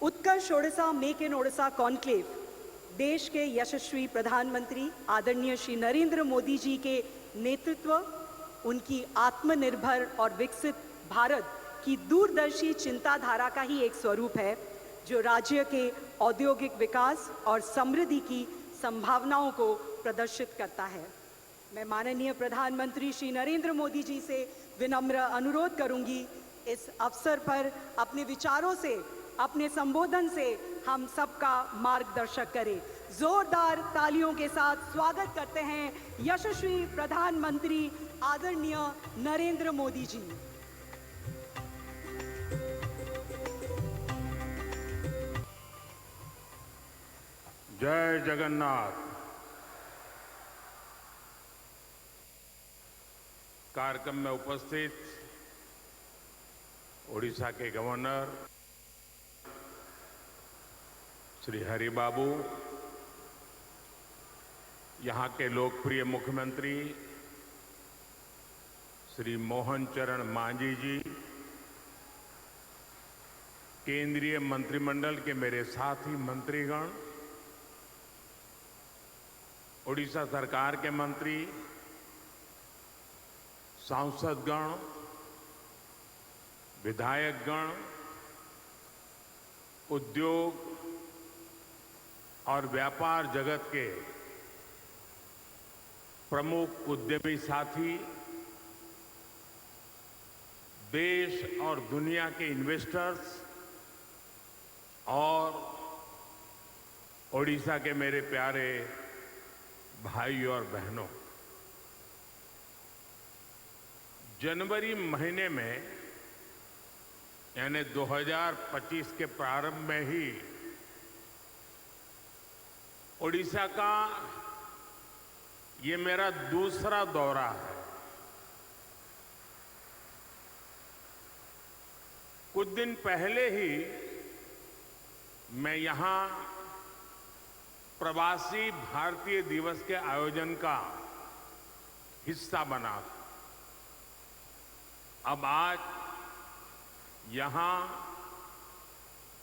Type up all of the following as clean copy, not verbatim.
Utkarsh Odisha make in Odisha conclave देश के यशस्वी प्रधानमंत्री आदरणीय श्री नरेंद्र मोदी जी के नेतृत्व, उनकी आत्मनिर्भर और विकसित भारत की दूरदर्शी चिंताधारा का ही एक स्वरूप है, जो राज्य के औद्योगिक विकास और समृद्धि की संभावनाओं को प्रदर्शित करता है। मैं माननीय प्रधानमंत्री श्री नरेंद्र मोदी जी से विनम्र अनुरोध करूंगी, इस अवसर पर अपने विचारों से, अपने संबोधन से हम सबका मार्गदर्शक करें। जोरदार तालियों के साथ स्वागत करते हैं यशस्वी प्रधानमंत्री आदरणीय नरेंद्र मोदी जी। जय जगन्नाथ। कार्यक्रम में उपस्थित ओडिशा के गवर्नर श्री हरिबाबू, यहाँ के लोकप्रिय मुख्यमंत्री श्री मोहन चरण मांझी जी, केंद्रीय मंत्रिमंडल के मेरे साथी मंत्रीगण, ओडिशा सरकार के मंत्री, सांसदगण, विधायकगण, उद्योग और व्यापार जगत के प्रमुख उद्यमी साथी, देश और दुनिया के इन्वेस्टर्स और ओडिशा के मेरे प्यारे भाइयों और बहनों, जनवरी महीने में यानी 2025 के प्रारंभ में ही ओडिशा का ये मेरा दूसरा दौरा है। कुछ दिन पहले ही मैं यहां प्रवासी भारतीय दिवस के आयोजन का हिस्सा बना था। अब आज यहां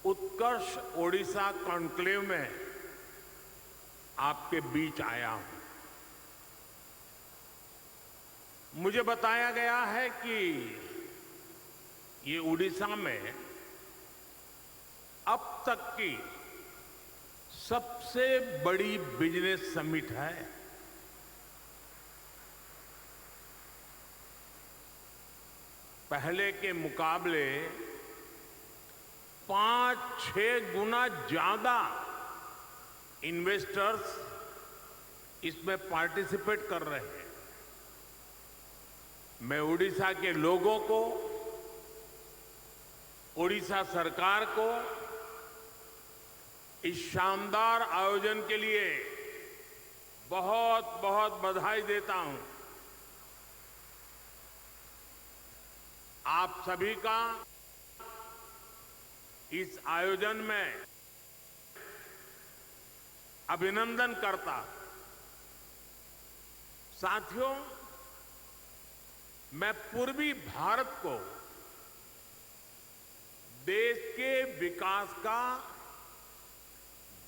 उत्कर्ष ओडिशा कॉन्क्लेव में आपके बीच आया हूं। मुझे बताया गया है कि ये ओडिशा में अब तक की सबसे बड़ी बिजनेस समिट है। पहले के मुकाबले 5-6 गुना ज्यादा इन्वेस्टर्स इसमें पार्टिसिपेट कर रहे हैं। मैं ओडिशा के लोगों को, ओडिशा सरकार को इस शानदार आयोजन के लिए बहुत बहुत बधाई देता हूं। आप सभी का इस आयोजन में अभिनंदन करता। साथियों, मैं पूर्वी भारत को देश के विकास का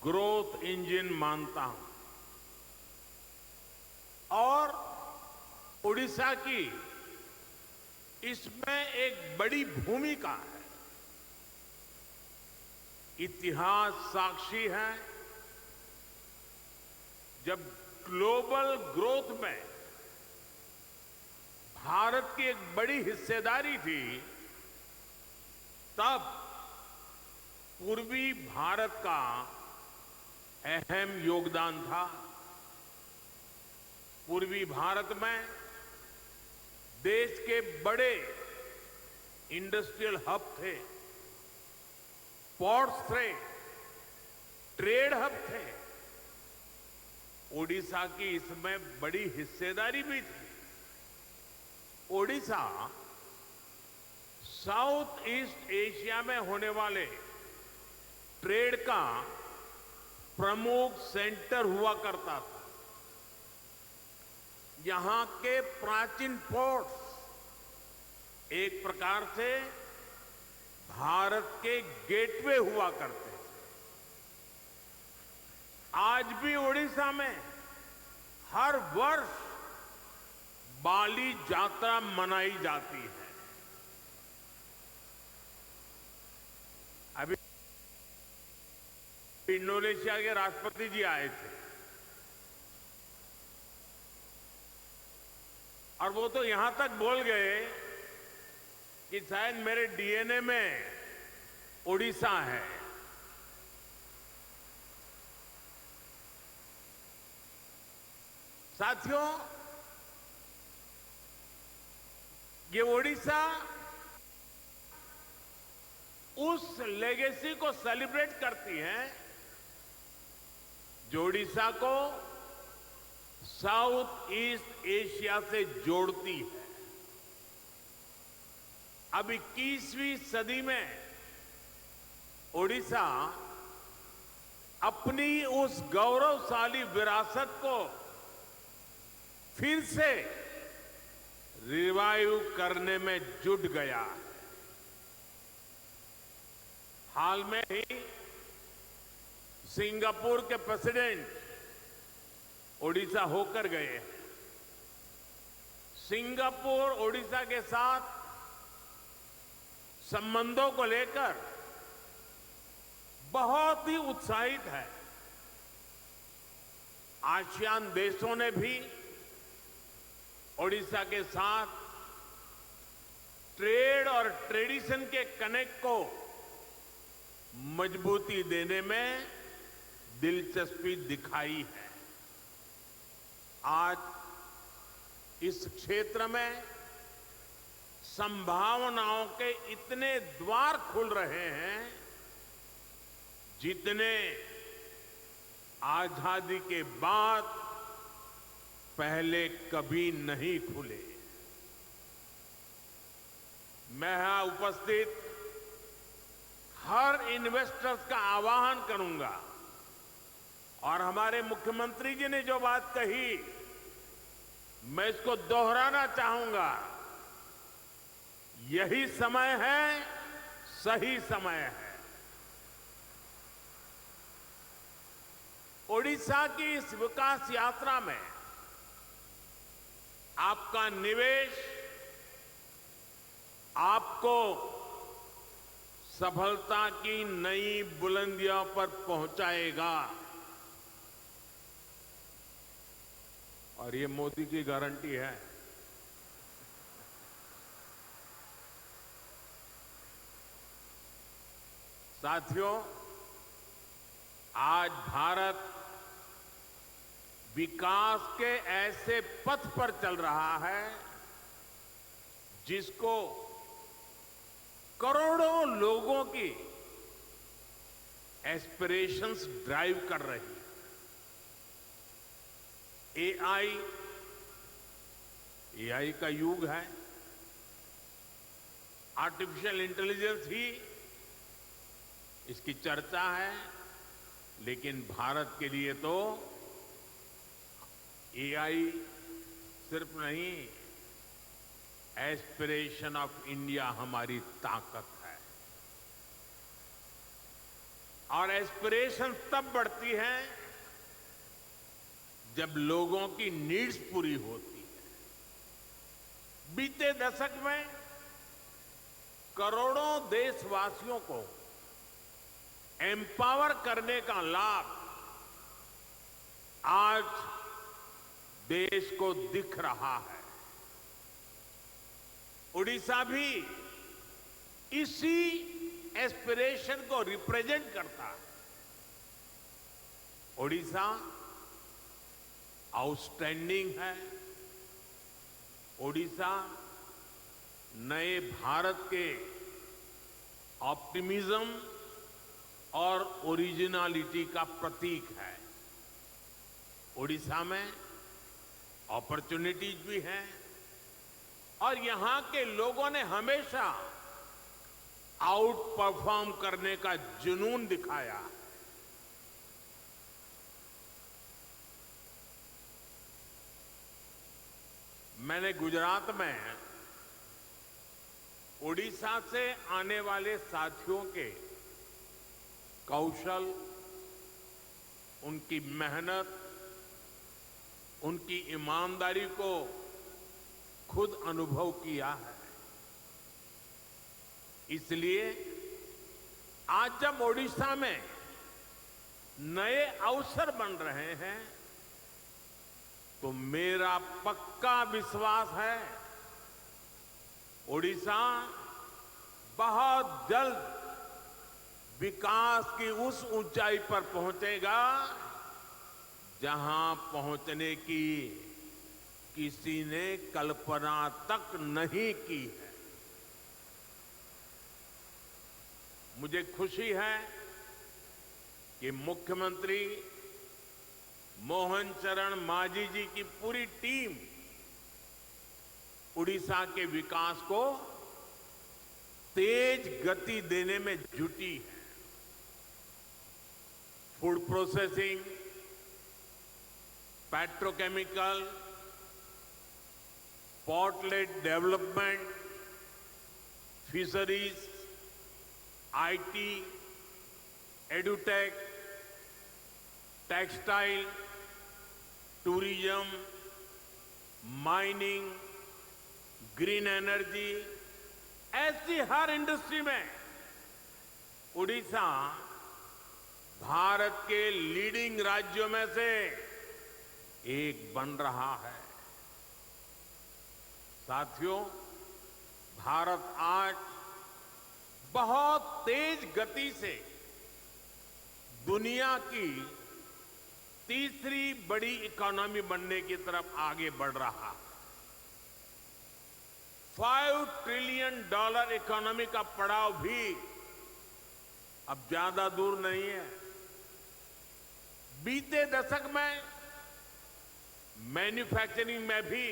ग्रोथ इंजन मानता हूं और ओडिशा की इसमें एक बड़ी भूमिका है। इतिहास साक्षी है, जब ग्लोबल ग्रोथ में भारत की एक बड़ी हिस्सेदारी थी, तब पूर्वी भारत का अहम योगदान था। पूर्वी भारत में देश के बड़े इंडस्ट्रियल हब थे, पोर्ट्स थे, ट्रेड हब थे। ओडिशा की इसमें बड़ी हिस्सेदारी भी थी। ओडिशा साउथ ईस्ट एशिया में होने वाले ट्रेड का प्रमुख सेंटर हुआ करता था। यहां के प्राचीन पोर्ट्स एक प्रकार से भारत के गेटवे हुआ करते थे। आज भी ओडिशा में हर वर्ष बाली यात्रा मनाई जाती है। अभी इंडोनेशिया के राष्ट्रपति जी आए थे और वो तो यहां तक बोल गए कि शायद मेरे डीएनए में ओडिशा है। साथियों, ये ओडिशा उस लेगेसी को सेलिब्रेट करती है जो ओडिशा को साउथ ईस्ट एशिया से जोड़ती है। अब 21वीं सदी में ओडिशा अपनी उस गौरवशाली विरासत को फिर से रिवाइव करने में जुट गया है। हाल में ही सिंगापुर के प्रेसिडेंट ओडिशा होकर गए हैं। सिंगापुर ओडिशा के साथ संबंधों को लेकर बहुत ही उत्साहित है। आसियान देशों ने भी ओडिशा के साथ ट्रेड और ट्रेडिशन के कनेक्ट को मजबूती देने में दिलचस्पी दिखाई है। आज इस क्षेत्र में संभावनाओं के इतने द्वार खुल रहे हैं जितने आजादी के बाद पहले कभी नहीं खुले। मैं यहां उपस्थित हर इन्वेस्टर्स का आह्वान करूंगा और हमारे मुख्यमंत्री जी ने जो बात कही मैं इसको दोहराना चाहूंगा। यही समय है, सही समय है। ओडिशा की इस विकास यात्रा में आपका निवेश आपको सफलता की नई बुलंदियों पर पहुंचाएगा और ये मोदी की गारंटी है। साथियों, आज भारत विकास के ऐसे पथ पर चल रहा है जिसको करोड़ों लोगों की एस्पिरेशंस ड्राइव कर रही है। एआई का युग है। आर्टिफिशियल इंटेलिजेंस ही इसकी चर्चा है, लेकिन भारत के लिए तो एआई सिर्फ नहीं, एस्पिरेशन ऑफ इंडिया हमारी ताकत है। और एस्पिरेशन तब बढ़ती है जब लोगों की नीड्स पूरी होती है। बीते दशक में करोड़ों देशवासियों को एम्पावर करने का लाभ आज देश को दिख रहा है। ओडिशा भी इसी एस्पिरेशन को रिप्रेजेंट करता है। ओडिशा आउटस्टैंडिंग है। ओडिशा नए भारत के ऑप्टिमिज्म और ओरिजिनलिटी का प्रतीक है। ओडिशा में अपॉर्चुनिटीज भी हैं और यहां के लोगों ने हमेशा आउट परफॉर्म करने का जुनून दिखाया। मैंने गुजरात में ओडिशा से आने वाले साथियों के कौशल, उनकी मेहनत, उनकी ईमानदारी को खुद अनुभव किया है। इसलिए आज जब ओडिशा में नए अवसर बन रहे हैं तो मेरा पक्का विश्वास है ओडिशा बहुत जल्द विकास की उस ऊंचाई पर पहुंचेगा जहां पहुंचने की किसी ने कल्पना तक नहीं की है। मुझे खुशी है कि मुख्यमंत्री मोहन चरण मांझी जी की पूरी टीम उड़ीसा के विकास को तेज गति देने में जुटी है। Food processing, petrochemical, port-led development, fisheries, IT, edutech, textile, tourism, mining, green energy, ऐसी हर इंडस्ट्री में उड़ीसा भारत के लीडिंग राज्यों में से एक बन रहा है। साथियों, भारत आज बहुत तेज गति से दुनिया की तीसरी बड़ी इकोनॉमी बनने की तरफ आगे बढ़ रहा है। $5 ट्रिलियन इकोनॉमी का पड़ाव भी अब ज्यादा दूर नहीं है। बीते दशक में मैन्युफैक्चरिंग में भी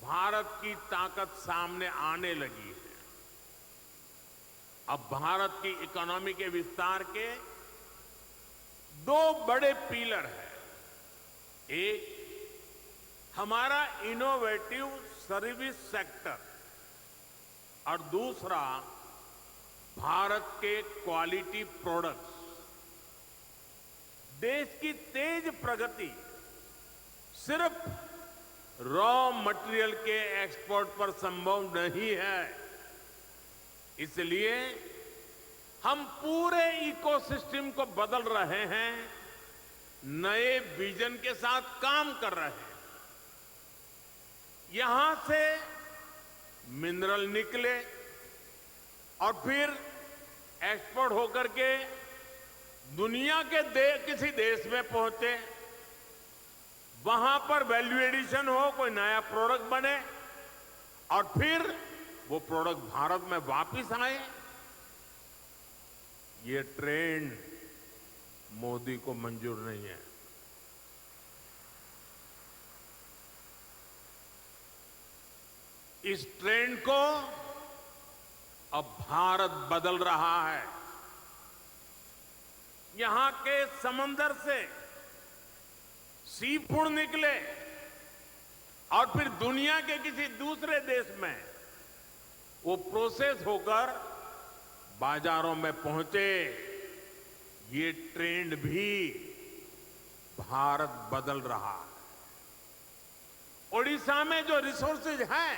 भारत की ताकत सामने आने लगी है। अब भारत की इकोनॉमी के विस्तार के दो बड़े पिलर हैं। एक हमारा इनोवेटिव सर्विस सेक्टर और दूसरा भारत के क्वालिटी प्रोडक्ट्स। देश की तेज प्रगति सिर्फ रॉ मटेरियल के एक्सपोर्ट पर संभव नहीं है। इसलिए हम पूरे इकोसिस्टम को बदल रहे हैं, नए विजन के साथ काम कर रहे हैं। यहां से मिनरल निकले और फिर एक्सपोर्ट होकर के दुनिया के किसी देश में पहुंचे, वहां पर वैल्यू एडिशन हो, कोई नया प्रोडक्ट बने और फिर वो प्रोडक्ट भारत में वापस आए। ये ट्रेंड मोदी को मंजूर नहीं है। इस ट्रेंड को अब भारत बदल रहा है। यहां के समंदर से सी फूड निकले और फिर दुनिया के किसी दूसरे देश में वो प्रोसेस होकर बाजारों में पहुंचे। ये ट्रेंड भी भारत बदल रहा है। ओडिशा में जो रिसोर्सेज हैं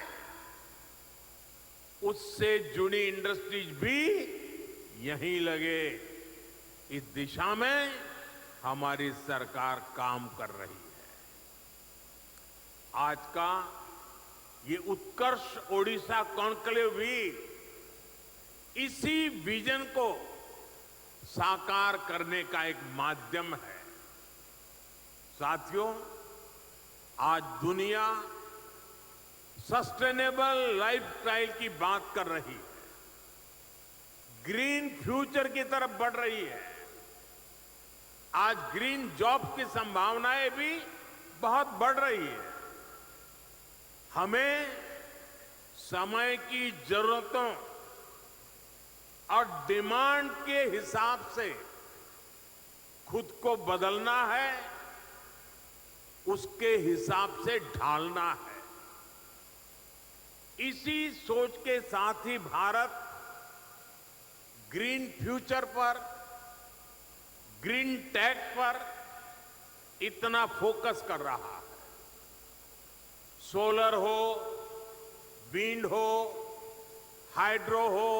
उससे जुड़ी इंडस्ट्रीज भी यहीं लगे। इस दिशा में हमारी सरकार काम कर रही है। आज का ये उत्कर्ष ओडिशा कॉन्क्लेव भी इसी विजन को साकार करने का एक माध्यम है। साथियों, आज दुनिया सस्टेनेबल लाइफस्टाइल की बात कर रही है, ग्रीन फ्यूचर की तरफ बढ़ रही है। आज ग्रीन जॉब की संभावनाएं भी बहुत बढ़ रही है। हमें समय की जरूरतों और डिमांड के हिसाब से खुद को बदलना है, उसके हिसाब से ढालना है। इसी सोच के साथ ही भारत ग्रीन फ्यूचर पर, ग्रीन टेक पर इतना फोकस कर रहा है। सोलर हो, विंड हो, हाइड्रो हो,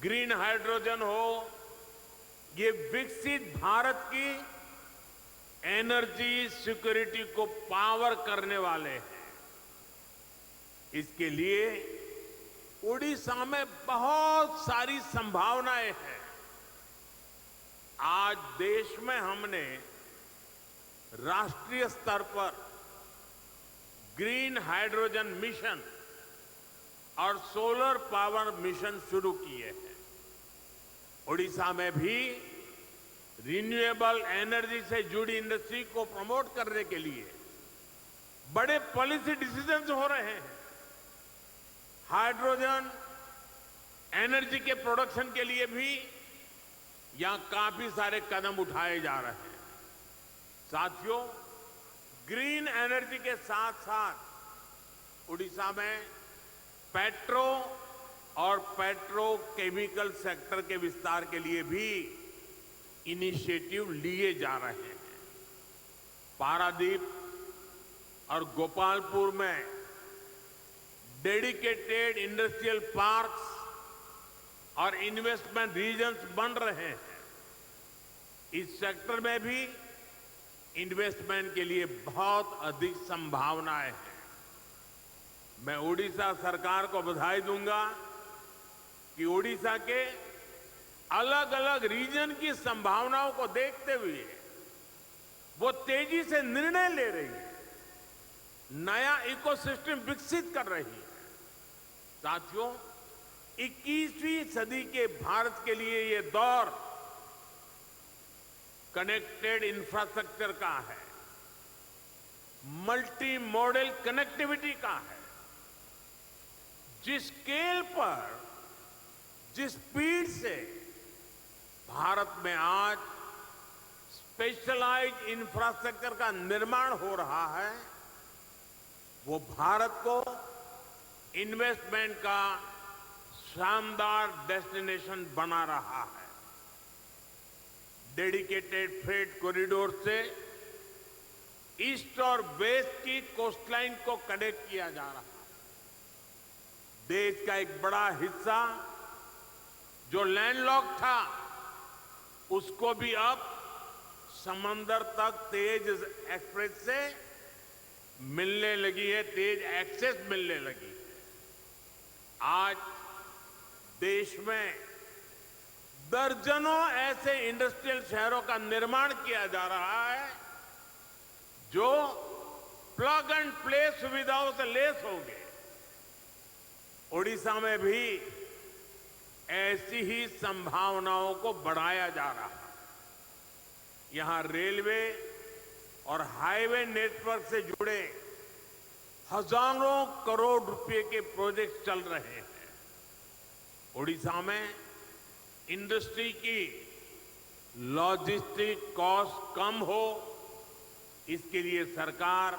ग्रीन हाइड्रोजन हो, ये विकसित भारत की एनर्जी सिक्योरिटी को पावर करने वाले हैं। इसके लिए उड़ीसा में बहुत सारी संभावनाएं हैं। आज देश में हमने राष्ट्रीय स्तर पर ग्रीन हाइड्रोजन मिशन और सोलर पावर मिशन शुरू किए हैं। उड़ीसा में भी रिन्यूएबल एनर्जी से जुड़ी इंडस्ट्री को प्रमोट करने के लिए बड़े पॉलिसी डिसीजंस हो रहे हैं। हाइड्रोजन एनर्जी के प्रोडक्शन के लिए भी यहां काफी सारे कदम उठाए जा रहे हैं। साथियों, ग्रीन एनर्जी के साथ साथ उड़ीसा में पेट्रो और पेट्रोकेमिकल सेक्टर के विस्तार के लिए भी इनिशिएटिव लिए जा रहे हैं। पारादीप और गोपालपुर में डेडिकेटेड इंडस्ट्रियल पार्क्स और इन्वेस्टमेंट रीजन्स बन रहे हैं। इस सेक्टर में भी इन्वेस्टमेंट के लिए बहुत अधिक संभावनाएं हैं। मैं उड़ीसा सरकार को बधाई दूंगा कि उड़ीसा के अलग अलग रीजन की संभावनाओं को देखते हुए वो तेजी से निर्णय ले रही है, नया इकोसिस्टम विकसित कर रही है। साथियों, 21वीं सदी के भारत के लिए ये दौर कनेक्टेड इंफ्रास्ट्रक्चर का है, मल्टी मॉडल कनेक्टिविटी का है। जिस स्केल पर, जिस स्पीड से भारत में आज स्पेशलाइज्ड इंफ्रास्ट्रक्चर का निर्माण हो रहा है, वो भारत को इन्वेस्टमेंट का शानदार डेस्टिनेशन बना रहा है। डेडिकेटेड फ्रेट कॉरिडोर से ईस्ट और वेस्ट की कोस्टलाइन को कनेक्ट किया जा रहा है। देश का एक बड़ा हिस्सा जो लैंडलॉक था, उसको भी अब समंदर तक तेज एक्सप्रेस से मिलने लगी है, तेज एक्सेस मिलने लगी है। आज देश में दर्जनों ऐसे इंडस्ट्रियल शहरों का निर्माण किया जा रहा है जो प्लग एंड प्ले सुविधाओं से लैस होंगे। उड़ीसा में भी ऐसी ही संभावनाओं को बढ़ाया जा रहा है। यहां रेलवे और हाईवे नेटवर्क से जुड़े हजारों करोड़ रुपए के प्रोजेक्ट चल रहे हैं। उड़ीसा में इंडस्ट्री की लॉजिस्टिक कॉस्ट कम हो, इसके लिए सरकार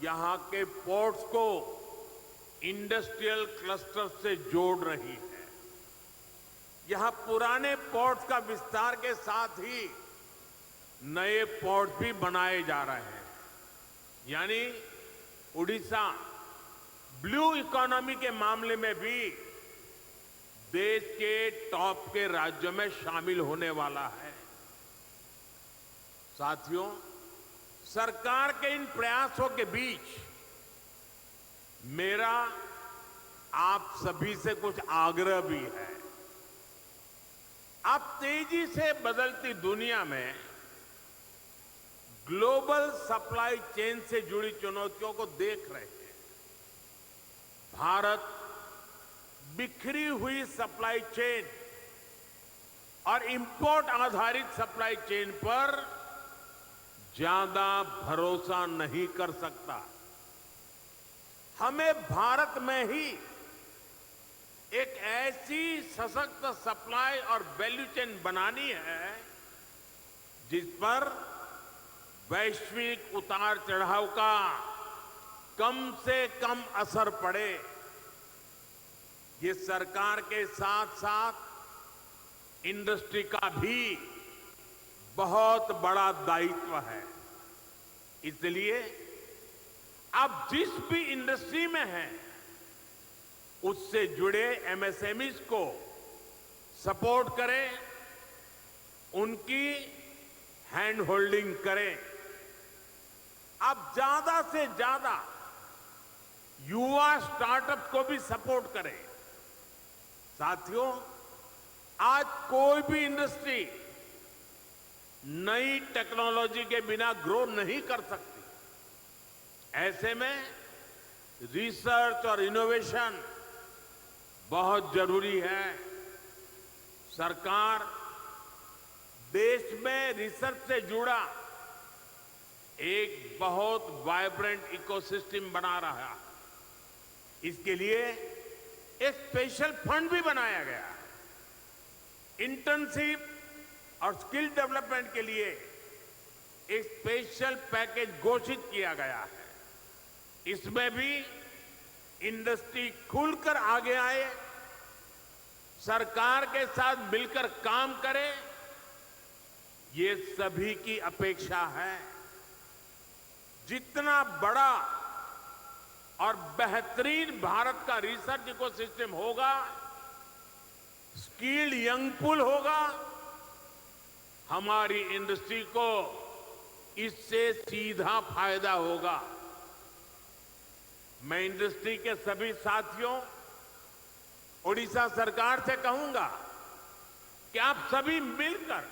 यहां के पोर्ट्स को इंडस्ट्रियल क्लस्टर से जोड़ रही है। यहां पुराने पोर्ट्स का विस्तार के साथ ही नए पोर्ट भी बनाए जा रहे हैं। यानी उड़ीसा ब्लू इकोनॉमी के मामले में भी देश के टॉप के राज्यों में शामिल होने वाला है। साथियों, सरकार के इन प्रयासों के बीच मेरा आप सभी से कुछ आग्रह भी है। आप तेजी से बदलती दुनिया में ग्लोबल सप्लाई चेन से जुड़ी चुनौतियों को देख रहे हैं। भारत बिखरी हुई सप्लाई चेन और इंपोर्ट आधारित सप्लाई चेन पर ज्यादा भरोसा नहीं कर सकता। हमें भारत में ही एक ऐसी सशक्त सप्लाई और वैल्यू चेन बनानी है जिस पर वैश्विक उतार चढ़ाव का कम से कम असर पड़े, ये सरकार के साथ साथ इंडस्ट्री का भी बहुत बड़ा दायित्व है। इसलिए अब जिस भी इंडस्ट्री में है, उससे जुड़े एमएसएमईज को सपोर्ट करें, उनकी हैंड होल्डिंग करें। अब ज्यादा से ज्यादा युवा स्टार्टअप को भी सपोर्ट करें। साथियों, आज कोई भी इंडस्ट्री नई टेक्नोलॉजी के बिना ग्रो नहीं कर सकती। ऐसे में रिसर्च और इनोवेशन बहुत जरूरी है। सरकार देश में रिसर्च से जुड़ा एक बहुत वाइब्रेंट इकोसिस्टम बना रहा है। इसके लिए एक स्पेशल फंड भी बनाया गया। इंटर्नशिप और स्किल डेवलपमेंट के लिए एक स्पेशल पैकेज घोषित किया गया है। इसमें भी इंडस्ट्री खुलकर आगे आए, सरकार के साथ मिलकर काम करे, ये सभी की अपेक्षा है। जितना बड़ा और बेहतरीन भारत का रिसर्च इकोसिस्टम होगा, स्किल्ड यंग पूल होगा, हमारी इंडस्ट्री को इससे सीधा फायदा होगा। मैं इंडस्ट्री के सभी साथियों, ओडिशा सरकार से कहूंगा कि आप सभी मिलकर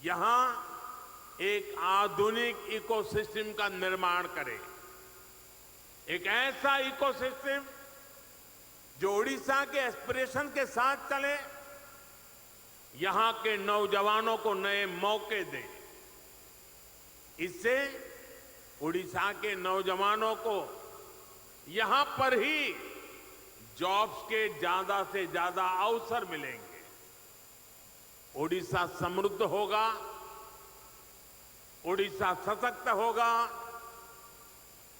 यहां एक आधुनिक इकोसिस्टम का निर्माण करें। एक ऐसा इकोसिस्टम जो ओडिशा के एस्पिरेशन के साथ चले, यहां के नौजवानों को नए मौके दे। इससे ओडिशा के नौजवानों को यहां पर ही जॉब्स के ज्यादा से ज्यादा अवसर मिलेंगे। ओडिशा समृद्ध होगा, ओडिशा सशक्त होगा,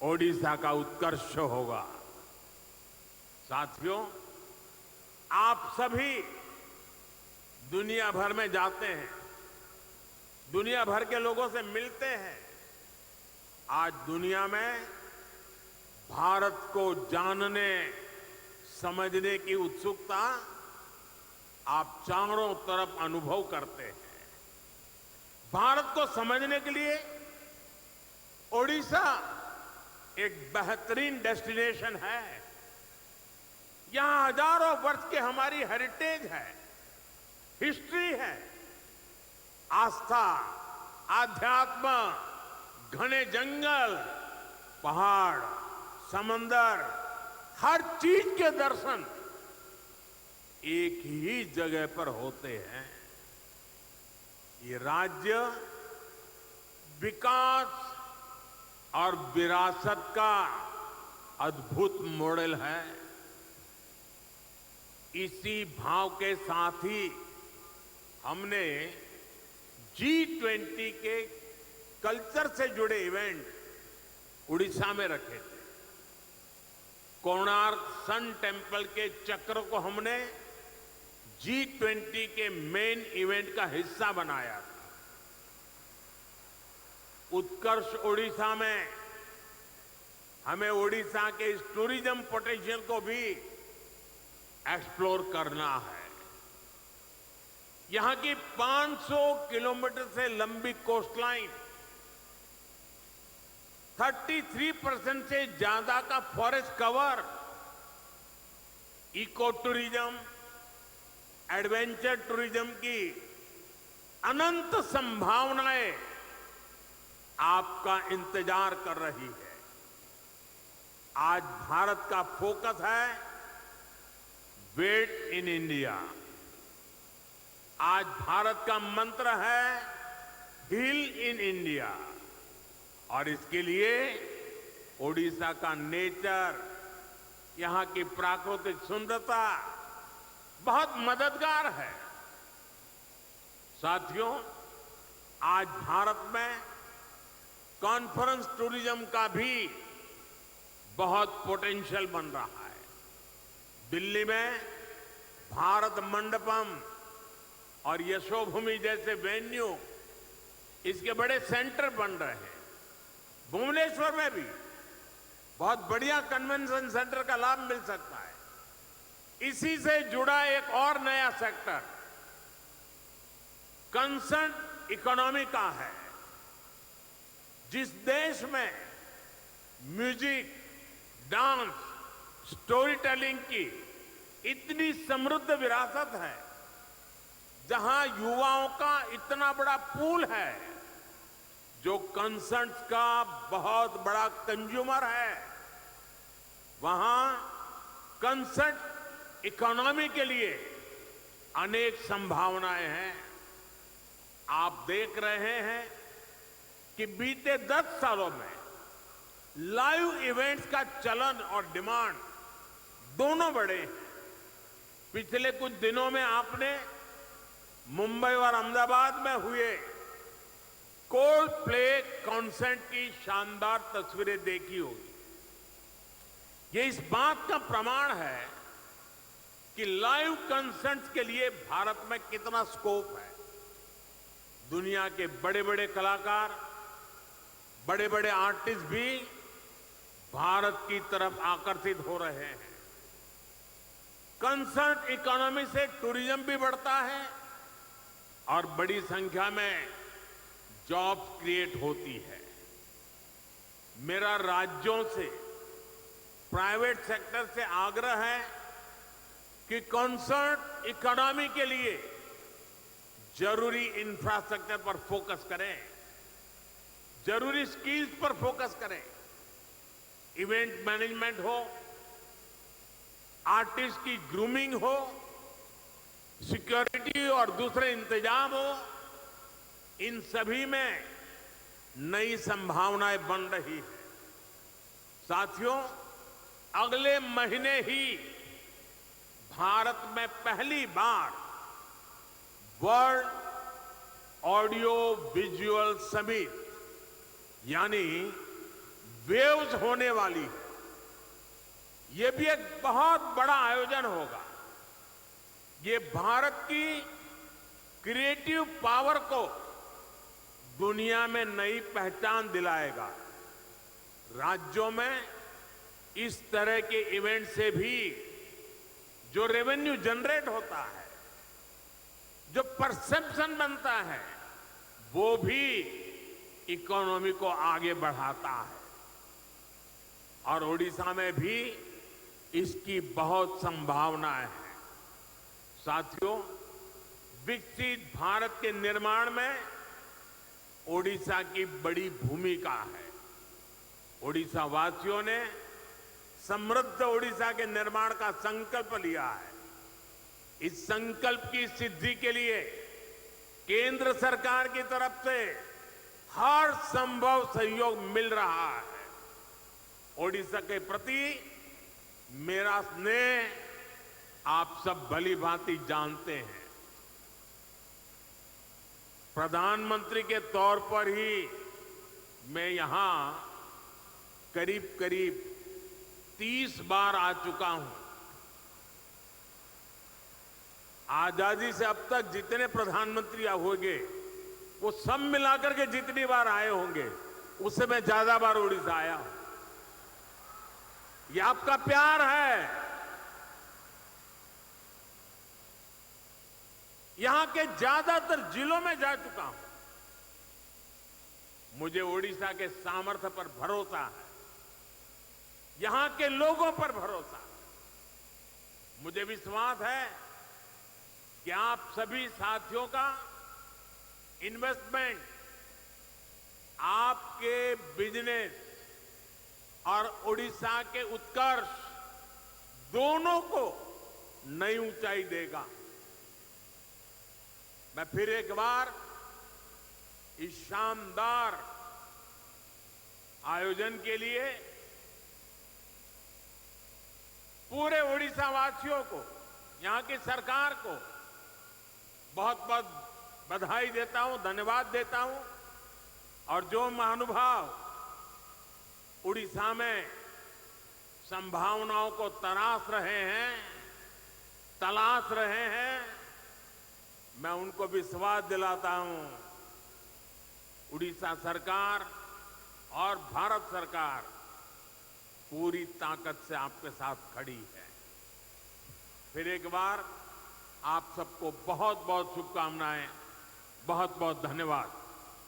ओडिशा का उत्कर्ष होगा। साथियों, आप सभी दुनिया भर में जाते हैं, दुनिया भर के लोगों से मिलते हैं। आज दुनिया में भारत को जानने समझने की उत्सुकता आप चारों तरफ अनुभव करते हैं। भारत को समझने के लिए ओडिशा एक बेहतरीन डेस्टिनेशन है। यहां हजारों वर्ष की हमारी हेरिटेज है, हिस्ट्री है। आस्था, आध्यात्म, घने जंगल, पहाड़, समंदर, हर चीज के दर्शन एक ही जगह पर होते हैं। ये राज्य विकास और विरासत का अद्भुत मॉडल है। इसी भाव के साथ ही हमने G20 के कल्चर से जुड़े इवेंट उड़ीसा में रखे थे। कोणार्क सन टेम्पल के चक्र को हमने G20 के मेन इवेंट का हिस्सा बनाया था। उत्कर्ष ओडिशा में हमें ओडिशा के इस टूरिज्म पोटेंशियल को भी एक्सप्लोर करना है। यहां की 500 किलोमीटर से लंबी कोस्टलाइन, 33% से ज्यादा का forest cover, eco tourism, adventure tourism की अनंत संभावनाएं आपका इंतजार कर रही है। आज भारत का फोकस है वेट इन इंडिया। आज भारत का मंत्र है हील इन इंडिया। और इसके लिए ओडिशा का नेचर, यहां की प्राकृतिक सुंदरता बहुत मददगार है। साथियों, आज भारत में कॉन्फ्रेंस टूरिज्म का भी बहुत पोटेंशियल बन रहा है। दिल्ली में भारत मंडपम और यशोभूमि जैसे वेन्यू इसके बड़े सेंटर बन रहे हैं। भुवनेश्वर में भी बहुत बढ़िया कन्वेंशन सेंटर का लाभ मिल सकता है। इसी से जुड़ा एक और नया सेक्टर कंसर्न इकोनॉमी का है। जिस देश में म्यूजिक, डांस, स्टोरी टेलिंग की इतनी समृद्ध विरासत है, जहां युवाओं का इतना बड़ा पूल है, जो कंसर्ट्स का बहुत बड़ा कंज्यूमर है, वहां कंसर्ट इकोनॉमी के लिए अनेक संभावनाएं हैं। आप देख रहे हैं कि बीते 10 सालों में लाइव इवेंट्स का चलन और डिमांड दोनों बढ़े हैं। पिछले कुछ दिनों में आपने मुंबई और अहमदाबाद में हुए कोल्ड प्ले कॉन्सर्ट की शानदार तस्वीरें देखी होगी। ये इस बात का प्रमाण है कि लाइव कॉन्सर्ट्स के लिए भारत में कितना स्कोप है। दुनिया के बड़े बड़े कलाकार, बड़े बड़े आर्टिस्ट भी भारत की तरफ आकर्षित हो रहे हैं। कंसर्ट इकोनॉमी से टूरिज्म भी बढ़ता है और बड़ी संख्या में जॉब्स क्रिएट होती है। मेरा राज्यों से, प्राइवेट सेक्टर से आग्रह है कि कंसर्ट इकोनॉमी के लिए जरूरी इंफ्रास्ट्रक्चर पर फोकस करें, जरूरी स्किल्स पर फोकस करें। इवेंट मैनेजमेंट हो, आर्टिस्ट की ग्रूमिंग हो, सिक्योरिटी और दूसरे इंतजाम हो, इन सभी में नई संभावनाएं बन रही है। साथियों, अगले महीने ही भारत में पहली बार वर्ल्ड ऑडियो विजुअल समिट यानी वेव्स होने वाली है। ये भी एक बहुत बड़ा आयोजन होगा। ये भारत की क्रिएटिव पावर को दुनिया में नई पहचान दिलाएगा। राज्यों में इस तरह के इवेंट से भी जो रेवेन्यू जनरेट होता है, जो परसेप्शन बनता है, वो भी इकोनॉमी को आगे बढ़ाता है। और ओडिशा में भी इसकी बहुत संभावनाएं हैं। साथियों, विकसित भारत के निर्माण में ओडिशा की बड़ी भूमिका है। ओडिशा वासियों ने समृद्ध ओडिशा के निर्माण का संकल्प लिया है। इस संकल्प की सिद्धि के लिए केंद्र सरकार की तरफ से हर संभव सहयोग मिल रहा है। ओडिशा के प्रति मेरा स्नेह आप सब भली भांति जानते हैं। प्रधानमंत्री के तौर पर ही मैं यहां करीब करीब 30 बार आ चुका हूं। आजादी से अब तक जितने प्रधानमंत्री होंगे, वो सब मिलाकर के जितनी बार आए होंगे, उससे मैं ज्यादा बार ओडिशा आया हूं। ये आपका प्यार है। यहां के ज्यादातर जिलों में जा चुका हूं। मुझे ओडिशा के सामर्थ्य पर भरोसा है, यहां के लोगों पर भरोसा है। मुझे विश्वास है कि आप सभी साथियों का इन्वेस्टमेंट आपके बिजनेस और ओडिशा के उत्कर्ष दोनों को नई ऊंचाई देगा। मैं फिर एक बार इस शानदार आयोजन के लिए पूरे ओडिशा वासियों को, यहां की सरकार को बहुत बहुत बधाई देता हूं, धन्यवाद देता हूं। और जो महानुभाव उड़ीसा में संभावनाओं को तलाश रहे हैं, मैं उनको विश्वास दिलाता हूं, उड़ीसा सरकार और भारत सरकार पूरी ताकत से आपके साथ खड़ी है। फिर एक बार आप सबको बहुत बहुत शुभकामनाएं, बहुत बहुत धन्यवाद।